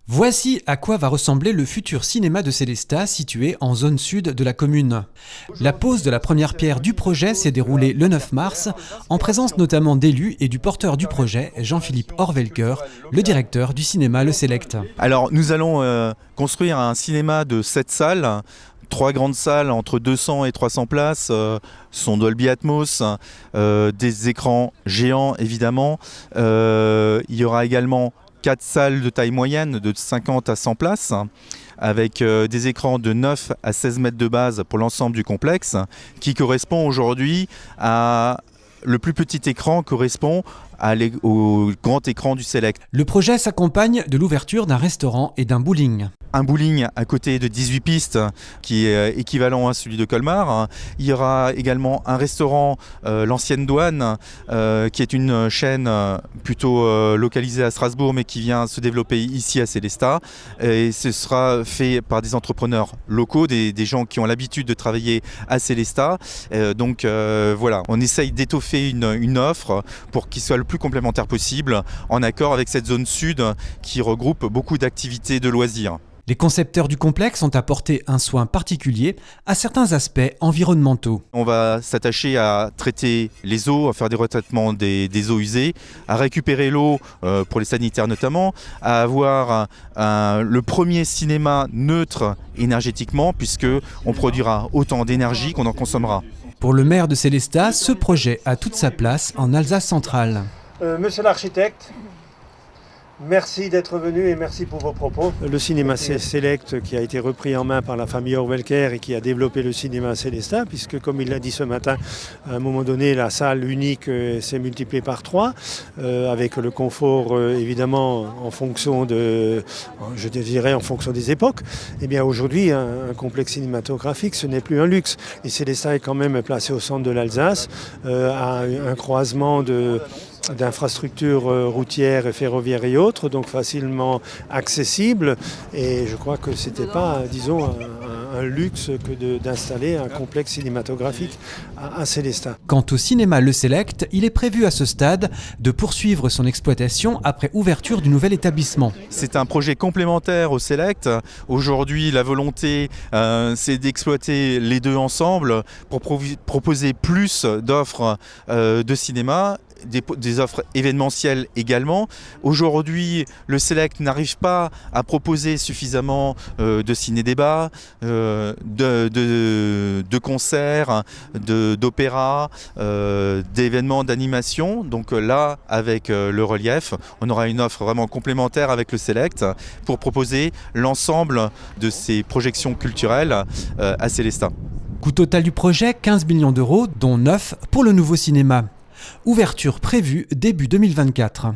Voici à quoi va ressembler le futur cinéma de Sélestat situé en zone sud de la commune. La pose de la première pierre du projet s'est déroulée le 9 mars, en présence notamment d'élus et du porteur du projet, Jean-Philippe Horvelker, le directeur du cinéma Le Select. Alors nous allons construire un cinéma de 7 salles. 3 grandes salles entre 200 et 300 places, son Dolby Atmos, des écrans géants évidemment. Il y aura également 4 salles de taille moyenne de 50 à 100 places avec des écrans de 9 à 16 mètres de base pour l'ensemble du complexe qui correspond aujourd'hui à... Le plus petit écran correspond au grand écran du Select. Le projet s'accompagne de l'ouverture d'un restaurant et d'un bowling. Un bowling à côté de 18 pistes qui est équivalent à celui de Colmar. Il y aura également un restaurant, l'Ancienne Douane, qui est une chaîne plutôt localisée à Strasbourg mais qui vient se développer ici à Sélestat. Et ce sera fait par des entrepreneurs locaux, des gens qui ont l'habitude de travailler à Sélestat. Donc voilà, on essaye d'étoffer une offre pour qu'il soit le plus complémentaire possible en accord avec cette zone sud qui regroupe beaucoup d'activités de loisirs. Les concepteurs du complexe ont apporté un soin particulier à certains aspects environnementaux. On va s'attacher à traiter les eaux, à faire des retraitements des eaux usées, à récupérer l'eau pour les sanitaires notamment, à avoir le premier cinéma neutre énergétiquement puisqu'on produira autant d'énergie qu'on en consommera. Pour le maire de Sélestat, ce projet a toute sa place en Alsace centrale. Monsieur l'architecte, merci d'être venu et merci pour vos propos. Le cinéma Select qui a été repris en main par la famille Horvelker et qui a développé le cinéma à Sélestat, puisque comme il l'a dit ce matin, à un moment donné, la salle unique s'est multipliée par 3, avec le confort évidemment en fonction en fonction des époques. Et bien aujourd'hui, un complexe cinématographique, ce n'est plus un luxe. Et Sélestat est quand même placé au centre de l'Alsace, à un croisement d'infrastructures routières, ferroviaires et autres, donc facilement accessibles. Et je crois que ce n'était pas, disons, un luxe que d'installer un complexe cinématographique à Sélestat. Quant au cinéma Le Select, il est prévu à ce stade de poursuivre son exploitation après ouverture du nouvel établissement. C'est un projet complémentaire au Select. Aujourd'hui, la volonté, c'est d'exploiter les deux ensemble pour proposer plus d'offres de cinéma. Des offres événementielles également. Aujourd'hui, le Select n'arrive pas à proposer suffisamment de ciné-débats, de concerts, d'opéras, d'événements d'animation. Donc là, avec le relief, on aura une offre vraiment complémentaire avec le Select pour proposer l'ensemble de ces projections culturelles à Sélestat. Coût total du projet, 15 millions d'euros, dont 9 pour le nouveau cinéma. Ouverture prévue début 2024.